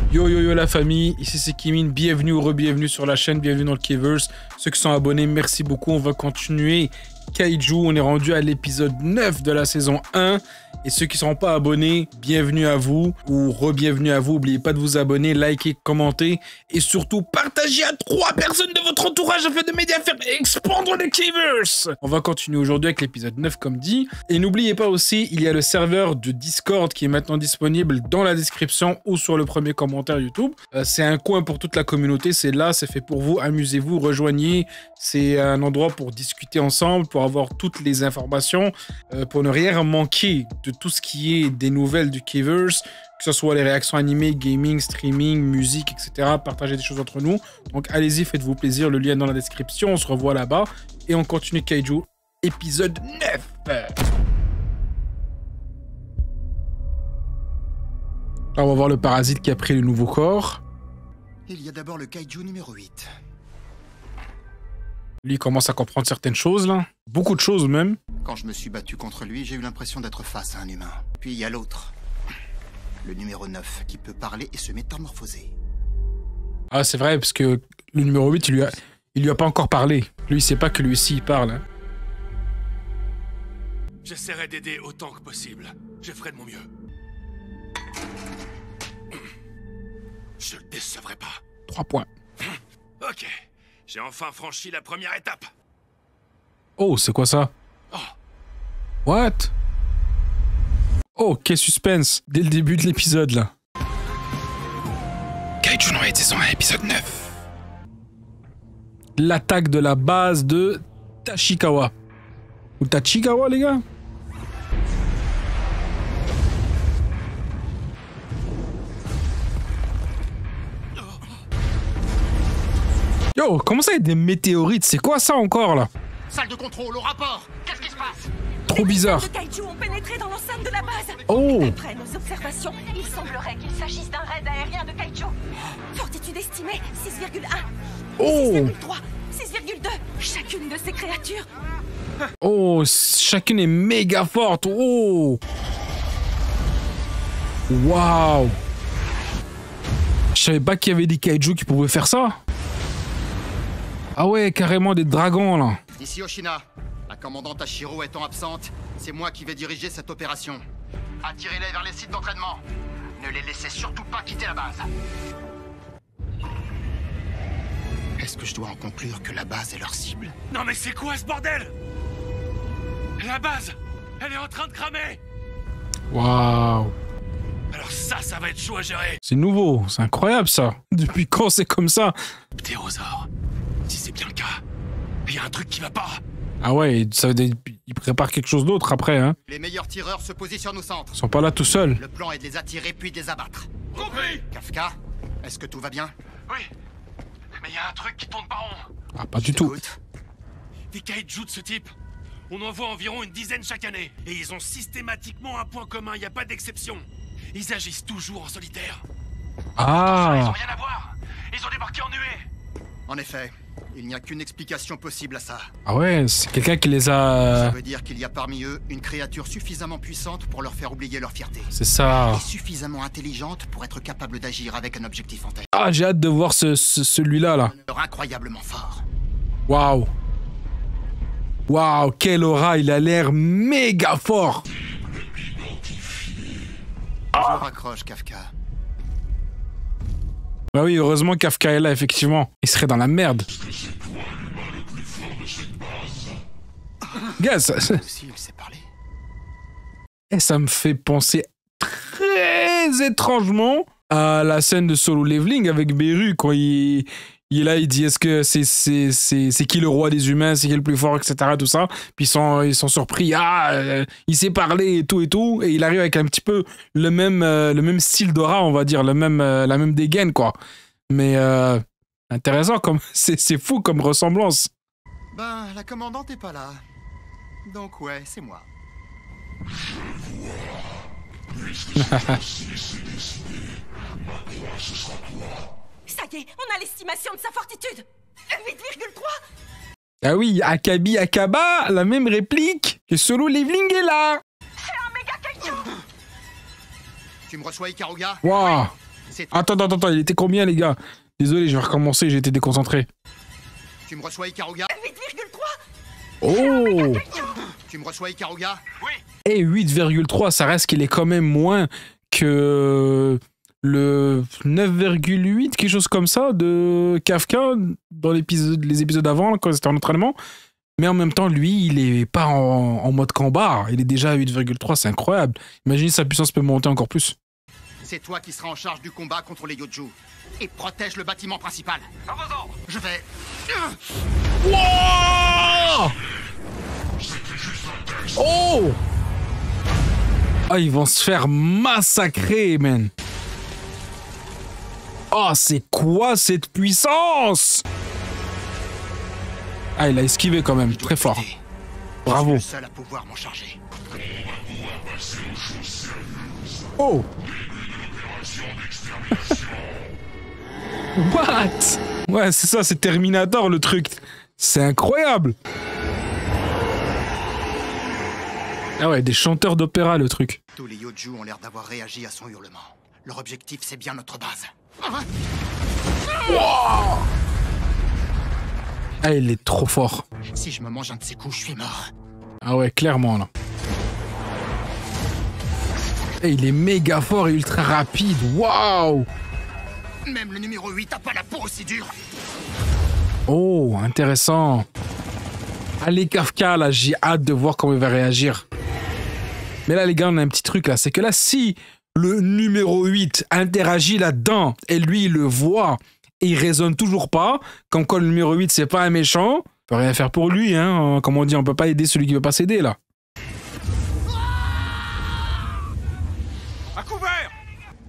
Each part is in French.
Yo yo yo la famille, ici c'est Kimin, bienvenue ou re-bienvenue sur la chaîne, bienvenue dans le K-verse. Ceux qui sont abonnés, merci beaucoup, on va continuer Kaiju, on est rendu à l'épisode 9 de la saison 1. Et ceux qui ne seront pas abonnés, bienvenue à vous ou re-bienvenue à vous. N'oubliez pas de vous abonner, liker, commenter et surtout partager à 3 personnes de votre entourage afin de m'aider à faire expandre le K-verse. On va continuer aujourd'hui avec l'épisode 9 comme dit. Et n'oubliez pas aussi, il y a le serveur de Discord qui est maintenant disponible dans la description ou sur le premier commentaire YouTube. C'est un coin pour toute la communauté, c'est là, c'est fait pour vous, amusez-vous, rejoignez. C'est un endroit pour discuter ensemble, pour avoir toutes les informations, pour ne rien manquer de tout ce qui est des nouvelles du K-verse, que ce soit les réactions animées, gaming, streaming, musique, etc. Partager des choses entre nous. Donc allez-y, faites-vous plaisir, le lien est dans la description, on se revoit là-bas. Et on continue Kaiju, épisode 9. Là, on va voir le parasite qui a pris le nouveau corps. Il y a d'abord le Kaiju numéro 8. Lui, il commence à comprendre certaines choses, là. Beaucoup de choses, même. Quand je me suis battu contre lui, j'ai eu l'impression d'être face à un humain. Puis il y a l'autre. Le numéro 9, qui peut parler et se métamorphoser. Ah, c'est vrai, parce que le numéro 8, il lui a pas encore parlé. Lui, il sait pas que lui aussi, il parle. Hein. J'essaierai d'aider autant que possible. Je ferai de mon mieux. Je le décevrai pas. 3 points. Ok. J'ai enfin franchi la première étape. Oh, c'est quoi ça? Oh. What? Oh, quel suspense. Dès le début de l'épisode, là. Kaiju no saison 1, épisode 9. L'attaque de la base de Tachikawa. Ou Tachikawa, les gars? Yo, comment ça, il y a des météorites? C'est quoi ça encore, là? Salle de contrôle, au rapport. Qu'est-ce qui se passe? Trop bizarre. Les kaiju ont pénétré dans l'enceinte de la base. Oh. D'après nos observations, il semblerait qu'il s'agisse d'un raid aérien de kaiju. Fortitude estimée 6,1. Oh. 6,3. 6,2. Chacune de ces créatures. Oh, chacune est méga forte. Oh. Waouh. Je savais pas qu'il y avait des kaiju qui pouvaient faire ça. Ah ouais, carrément des dragons, là. Ici Oshina. La commandante Ashiro étant absente, c'est moi qui vais diriger cette opération. Attirez-les vers les sites d'entraînement. Ne les laissez surtout pas quitter la base. Est-ce que je dois en conclure que la base est leur cible? Non mais c'est quoi ce bordel? La base, elle est en train de cramer. Waouh. Alors ça va être chaud à gérer. C'est nouveau, c'est incroyable ça. Depuis quand c'est comme ça? Ptérosaure, si c'est bien le cas, il y a un truc qui va pas. Ah ouais, ils préparent quelque chose d'autre après, hein. Les meilleurs tireurs se positionnent au centre. Ils sont pas là tout seuls. Le plan est de les attirer puis de les abattre. Compris. Kafka, est-ce que tout va bien? Oui, mais il y a un truc qui tourne pas rond. Ah, pas du tout. Écoute. Des kaiju de ce type, on en voit environ une dizaine chaque année. Et ils ont systématiquement un point commun, il n'y a pas d'exception. Ils agissent toujours en solitaire. Ils ont Ah. rien à voir. Ils ont débarqué en nuée. En effet, il n'y a qu'une explication possible à ça. Ah ouais, c'est quelqu'un qui les Ça a... veut dire qu'il y a parmi eux une créature suffisamment puissante pour leur faire oublier leur fierté. C'est ça. Et suffisamment intelligente pour être capable d'agir avec un objectif en tête. Ah, j'ai hâte de voir celui-là, là. Incroyablement fort. Waouh. Waouh, quel aura, il a l'air méga fort. Je raccroche, Kafka. Bah oui, heureusement Kafka est là, effectivement. Il serait dans la merde. Gars, ça... Aussi, il sait parler. Et ça me fait penser très étrangement à la scène de Solo Leveling avec Beru quand il est là, il dit est-ce que c'est qui le roi des humains, c'est qui le plus fort, etc. Tout ça. Puis ils sont surpris, il sait parler et tout, et il arrive avec un petit peu le même style d'aura, on va dire, la même dégaine, quoi. Mais intéressant, comme c'est fou comme ressemblance. Ben, la commandante est pas là. Donc ouais, c'est moi. Ça y est, on a l'estimation de sa fortitude. 8,3. Ah oui, Akabi Akaba, la même réplique que Solo Leveling est là. C'est un méga kaiju. Tu me reçois, Ikaruga? Waouh. Attends, il était combien, les gars? Désolé, je vais recommencer, j'ai été déconcentré. Tu me reçois, Ikaruga? 8,3. Oh! Tu me reçois, Ikaruga? Oui. Et 8,3, ça reste qu'il est quand même moins que le 9,8, quelque chose comme ça, de Kafka dans les épisodes d'avant, quand c'était en entraînement. Mais en même temps, lui, il est pas en mode combat. Il est déjà à 8,3, c'est incroyable. Imaginez, sa puissance peut monter encore plus. C'est toi qui seras en charge du combat contre les Yoju. Et protège le bâtiment principal. Je vais... Wow! Oh! Ah, ils vont se faire massacrer, man. Oh, c'est quoi cette puissance? Ah, il a esquivé quand même, très fort. Bravo. Je suis le seul à pouvoir m'en charger. Oh! What? Ouais, c'est ça, c'est Terminator le truc. C'est incroyable. Ah ouais, des chanteurs d'opéra le truc. Tous les Yoju ont l'air d'avoir réagi à son hurlement. Leur objectif, c'est bien notre base. Wow! Ah, il est trop fort. Si je me mange un de ces coups, je suis mort. Ah ouais, clairement là. Et il est méga fort et ultra rapide. Waouh! Même le numéro 8 a pas la peau aussi dure. Oh, intéressant. Allez, Kafka, là, j'ai hâte de voir comment il va réagir. Mais là, les gars, on a un petit truc là. C'est que là, si le numéro 8 interagit là-dedans et lui, il le voit et il raisonne toujours pas, comme quoi le numéro 8, c'est pas un méchant, on peut rien faire pour lui, hein. Comme on dit, on peut pas aider celui qui veut pas s'aider, là. À couvert!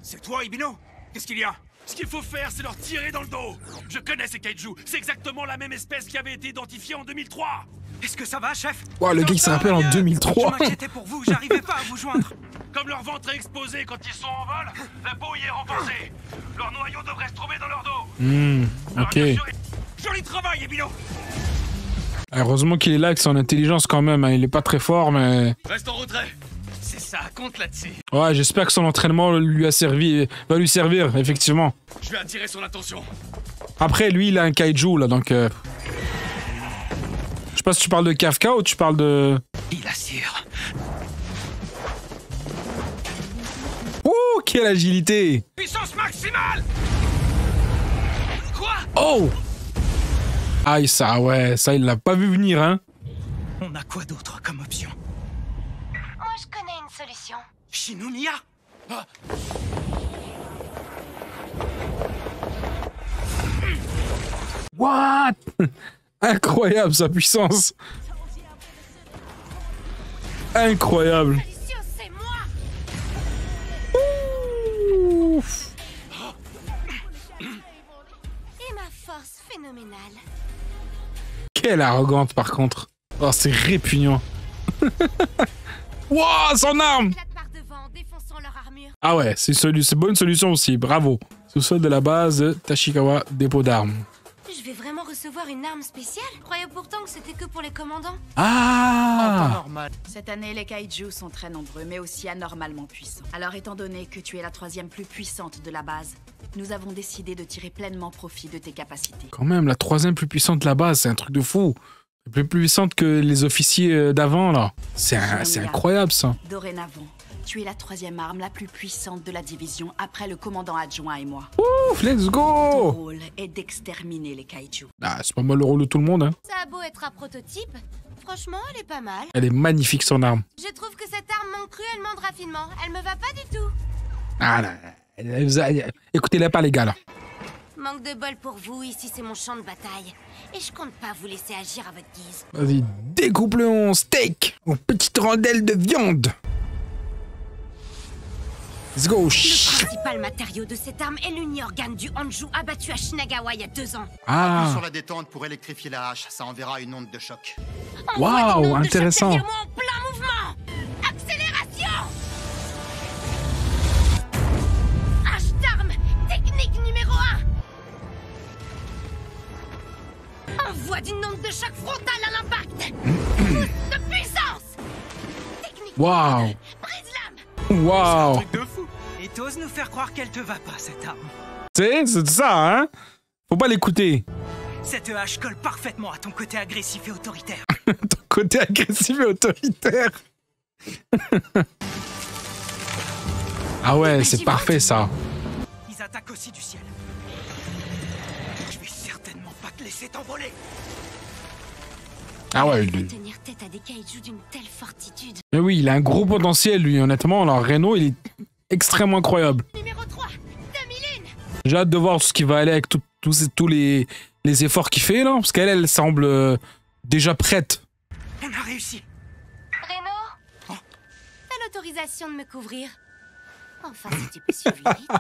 C'est toi, Ibino? Qu'est-ce qu'il y a? Ce qu'il faut faire, c'est leur tirer dans le dos. Je connais ces kaiju. C'est exactement la même espèce qui avait été identifiée en 2003. Est-ce que ça va, chef? Wow, le gars, il se rappelle en 2003. Je m'inquiétais pour vous, j'arrivais pas à vous joindre. Comme leur ventre est exposé quand ils sont en vol, la peau y est renforcée. Leur noyau devrait se trouver dans leur dos. Ok. Joli travail, Ebino. Heureusement qu'il est là avec son intelligence quand même. Hein. Il est pas très fort, mais... Reste en retrait. C'est ça, compte là-dessus. Ouais, j'espère que son entraînement va lui servir, effectivement. Je vais attirer son attention. Après, lui, il a un kaiju, là, donc... Je sais pas si tu parles de Kafka ou tu parles de... Il assure. Oh, quelle agilité! Puissance maximale! Quoi? Oh! Aïe, ça, ouais, ça, il l'a pas vu venir, hein? On a quoi d'autre comme option? Moi, je connais une solution. Shinomiya? Ah. What? Incroyable, sa puissance! Incroyable! C'est moi. Ouf. Et ma force phénoménale. Quelle arrogante, par contre! Oh, c'est répugnant! Wow, son arme! Éclate par devant en défonçant leur armure. Ah ouais, c'est une bonne solution aussi, bravo! Sous-sol de la base de Tashikawa, dépôt d'armes. Je vais vraiment recevoir une arme spéciale? Je croyais pourtant que c'était que pour les commandants. Ah! Normal. Cette année, les kaiju sont très nombreux, mais aussi anormalement puissants. Alors, étant donné que tu es la 3e plus puissante de la base, nous avons décidé de tirer pleinement profit de tes capacités. Quand même, la 3e plus puissante de la base, c'est un truc de fou. Plus puissante que les officiers d'avant, là. C'est incroyable, ça. Dorénavant, tu es la 3e arme la plus puissante de la division après le commandant adjoint et moi. Ouf, let's Ton go! rôle est d'exterminer les kaiju. Ah, c'est pas mal le rôle de tout le monde, hein. Ça a beau être un prototype, franchement, elle est pas mal. Elle est magnifique, son arme. Je trouve que cette arme manque cruellement de raffinement. Elle me va pas du tout. Ah, là, écoutez-la pas, les gars, là. Manque de bol pour vous, ici c'est mon champ de bataille. Et je compte pas vous laisser agir à votre guise. Vas-y, découpe-le en steak, en petites rondelles de viande. Let's go. Le principal matériau de cette arme est l'uni-organe du Hanju abattu à Shinagawa il y a 2 ans. Ah, Sur la détente pour électrifier la hache, ça enverra une onde de choc. Envoie Waouh, des ondes de choc intéressant. derrière moi en plein mouvement. Accélération. Hache d'arme, technique numéro 1. Envoie d'une onde de choc frontale à l'impact. Boost de puissance. Technique Waouh. numéro 2, brise-lame. waouh. De fou. Et t'oses nous faire croire qu'elle te va pas, cette arme. C'est ça, hein? Faut pas l'écouter. Cette hache colle parfaitement à ton côté agressif et autoritaire. Ton côté agressif et autoritaire. Ah ouais, c'est parfait ça. Ils attaquent aussi du ciel. Je vais certainement pas te laisser t'envoler. Ah ouais, Tenir tête à des kaiju d'une telle fortitude. mais oui, il a un gros potentiel lui, honnêtement. Alors Reno, il est extrêmement incroyable. Numéro 3, 2001. J'ai hâte de voir ce qui va aller avec tous les efforts qu'il fait là, parce qu'elle semble déjà prête. On a réussi. Reno, t'as l'autorisation de me couvrir. Enfin, si tu peux suivre le rythme.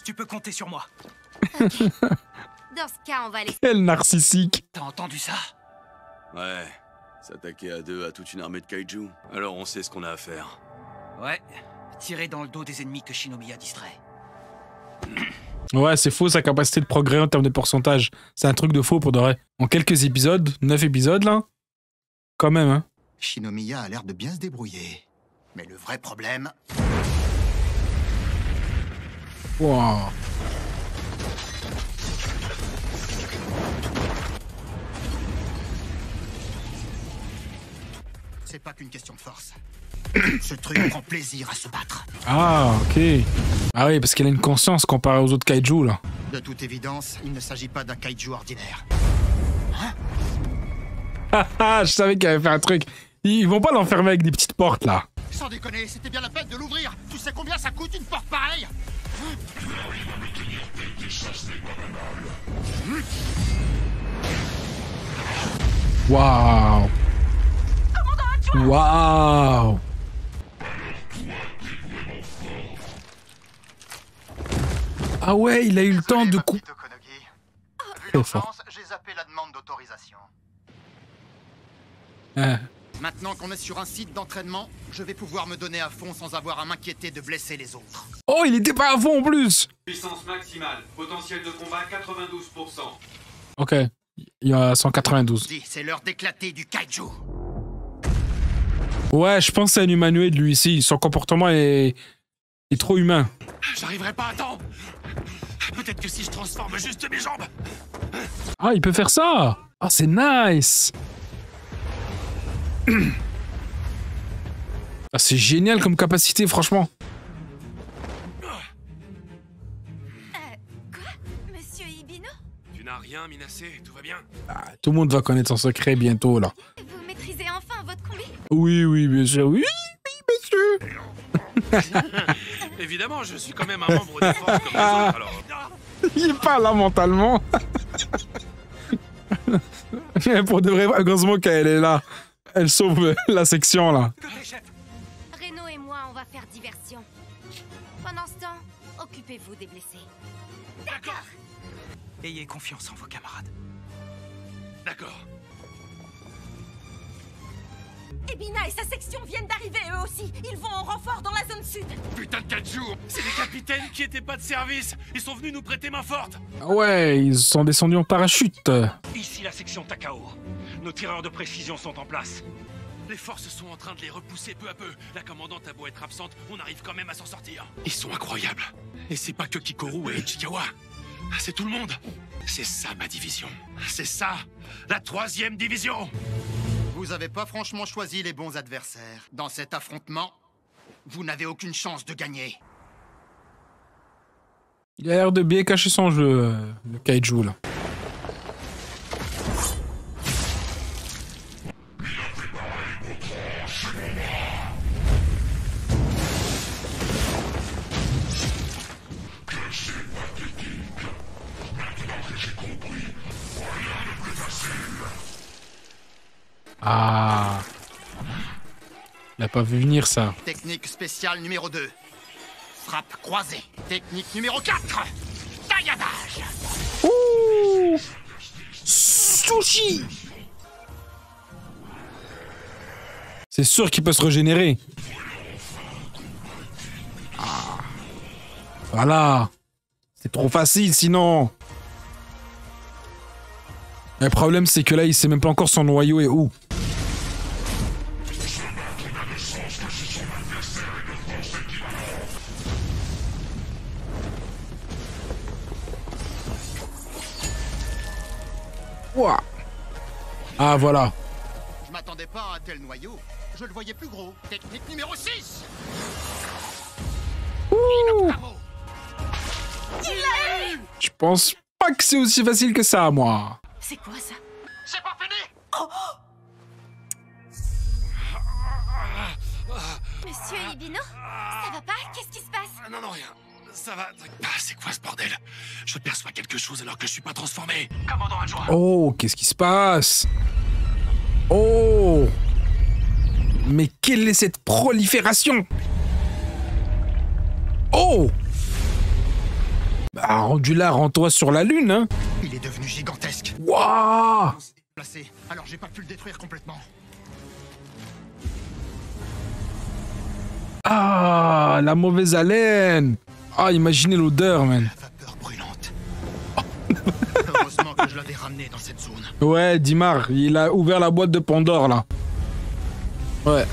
Tu peux compter sur moi. Ok. Dans ce cas, on va aller. Quel narcissique. T'as entendu ça? Ouais, s'attaquer à deux à toute une armée de kaiju. Alors on sait ce qu'on a à faire. Ouais. Tirer dans le dos des ennemis que Shinobi a distraits. Ouais, c'est faux sa capacité de progrès en termes de pourcentage. C'est un truc de faux pour de vrai. En quelques épisodes, 9 épisodes là, quand même, hein. Shinomiya a l'air de bien se débrouiller. Mais le vrai problème, Wow. c'est pas qu'une question de force. Ce truc prend plaisir à se battre. Ah, ok. Ah oui, parce qu'elle a une conscience comparée aux autres kaiju là. De toute évidence, il ne s'agit pas d'un kaiju ordinaire. Ah, je savais qu'il avait fait un truc. Ils vont pas l'enfermer avec des petites portes là. Sans déconner, c'était bien la peine de l'ouvrir. Tu sais combien ça coûte une porte pareille? Waouh. Waouh. Ah ouais, il a eu le temps de couper. Très fort. J'ai zappé la demande d'autorisation. Ah. Maintenant qu'on est sur un site d'entraînement, je vais pouvoir me donner à fond sans avoir à m'inquiéter de blesser les autres. Oh, il était pas à fond en plus. Puissance maximale, potentiel de combat 92%. Ok, il y a 192. Dis, c'est l'heure d'éclater du kaiju. Ouais, je pense que c'est un humanoïde lui ici. Son comportement est trop humain. J'arriverai pas à temps. Peut-être que si je transforme juste mes jambes. Ah, il peut faire ça. Ah, c'est nice. Ah, c'est génial comme capacité, franchement. Quoi? Monsieur Ibino? Tu n'as rien, Minacé, tout va bien. Ah, tout le monde va connaître son secret bientôt, là. Vous maîtrisez enfin votre combi? Oui, bien sûr. Oui, monsieur. Évidemment, je suis quand même un membre des forces comme les autres, alors... Il est pas là mentalement. Pour de vrai, heureusement qu'elle est là. Elle sauve la section, là. Reno et moi, on va faire diversion. Pendant ce temps, occupez-vous des blessés. D'accord. Ayez confiance en vos camarades. D'accord. Ebina et sa section viennent d'arriver eux aussi. Ils vont en renfort dans la zone sud. Putain de kaiju. C'est des capitaines qui étaient pas de service. Ils sont venus nous prêter main forte. Ah ouais, ils sont descendus en parachute. Ici la section Takao. Nos tireurs de précision sont en place. Les forces sont en train de les repousser peu à peu. La commandante a beau être absente, on arrive quand même à s'en sortir. Ils sont incroyables. Et c'est pas que Kikoru et Ichikawa. C'est tout le monde. C'est ça ma division. C'est ça, la 3e division. Vous avez pas franchement choisi les bons adversaires. Dans cet affrontement, vous n'avez aucune chance de gagner. Il a l'air de bien cacher son jeu, le kaiju, là. Ah. Il a pas vu venir ça. Technique spéciale numéro 2. Frappe croisée. Technique numéro 4. Tailladage. Ouh. Sushi. C'est sûr qu'il peut se régénérer. Ah. Voilà. C'est trop facile sinon. Le problème c'est que là il sait même pas encore son noyau est où. Ouah. Ah, voilà. Je m'attendais pas à un tel noyau. Je le voyais plus gros. Technique numéro 6. Bravo. Je pense pas que c'est aussi facile que ça, moi. C'est quoi ça? C'est pas fini. Monsieur Ibino, ça va pas? Qu'est-ce qui se passe? Non, non, rien. Ça va. Ah, c'est quoi ce bordel? Je perçois quelque chose alors que je suis pas transformé. Commandant adjoint. Oh, qu'est-ce qui se passe? Oh! Mais quelle est cette prolifération? Oh! Bah, rendu là, rends-toi sur la lune, hein? Il est devenu gigantesque. Waouh! Placé. Alors j'ai pas pu le détruire complètement. Ah, la mauvaise haleine! Ah, imaginez l'odeur, man. La vapeur brûlante. Heureusement que je l'avais ramené dans cette zone. Ouais, Dimar, il a ouvert la boîte de Pandore, là. Ouais.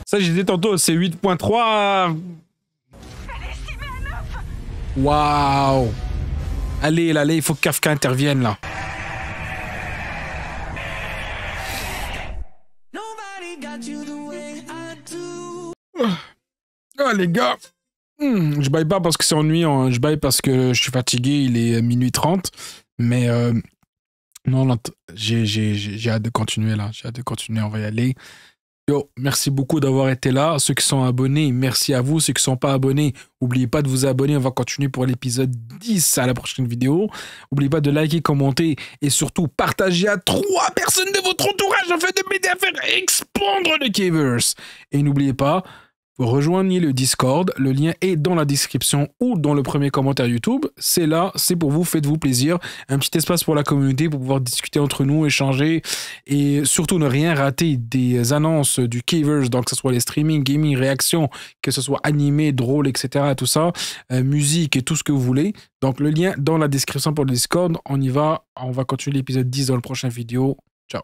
Ça, j'ai dit tantôt, c'est 8.3. Waouh! Allez, là, il faut que Kafka intervienne, là. Ah, les gars. Je baille pas parce que c'est ennuyant. Je baille parce que je suis fatigué. Il est minuit 30. Mais non, j'ai hâte de continuer, là. J'ai hâte de continuer. On va y aller. Yo, merci beaucoup d'avoir été là. Ceux qui sont abonnés, merci à vous. Ceux qui ne sont pas abonnés, n'oubliez pas de vous abonner. On va continuer pour l'épisode 10 à la prochaine vidéo. N'oubliez pas de liker, commenter et surtout partager à 3 personnes de votre entourage afin de m'aider à faire expandre le K-Verse. Et n'oubliez pas, rejoignez le Discord. Le lien est dans la description ou dans le premier commentaire YouTube. C'est là, c'est pour vous. Faites-vous plaisir. Un petit espace pour la communauté pour pouvoir discuter entre nous, échanger et surtout ne rien rater des annonces du K-Verse, donc que ce soit les streaming, gaming, réactions, que ce soit animé, drôle, etc. Tout ça, musique et tout ce que vous voulez. Donc le lien dans la description pour le Discord. On y va. On va continuer l'épisode 10 dans la prochaine vidéo. Ciao.